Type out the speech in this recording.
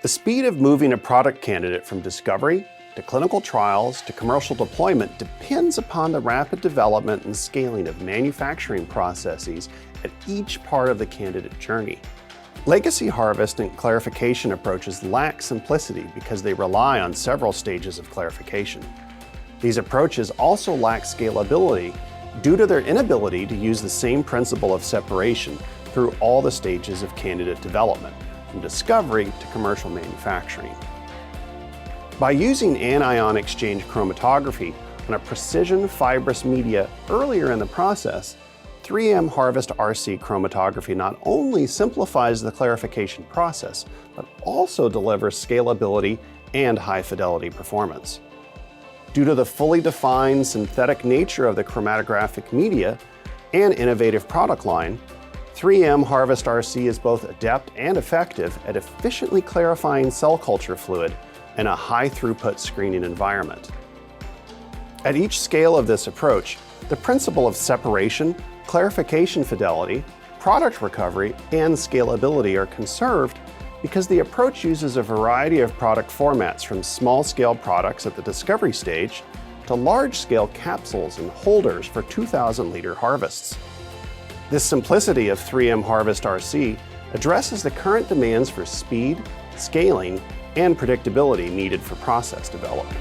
The speed of moving a product candidate from discovery to clinical trials to commercial deployment depends upon the rapid development and scaling of manufacturing processes at each part of the candidate journey. Legacy harvest and clarification approaches lack simplicity because they rely on several stages of clarification. These approaches also lack scalability due to their inability to use the same principle of separation through all the stages of candidate development, from discovery to commercial manufacturing. By using anion exchange chromatography on a precision fibrous media earlier in the process, 3M Harvest RC chromatography not only simplifies the clarification process, but also delivers scalability and high-fidelity performance. Due to the fully defined synthetic nature of the chromatographic media and innovative product line, 3M Harvest RC is both adept and effective at efficiently clarifying cell culture fluid in a high-throughput screening environment. At each scale of this approach, the principle of separation, clarification fidelity, product recovery, and scalability are conserved because the approach uses a variety of product formats from small-scale products at the discovery stage to large-scale capsules and holders for 2,000-liter harvests. This simplicity of 3M Harvest RC addresses the current demands for speed, scaling, and predictability needed for process development.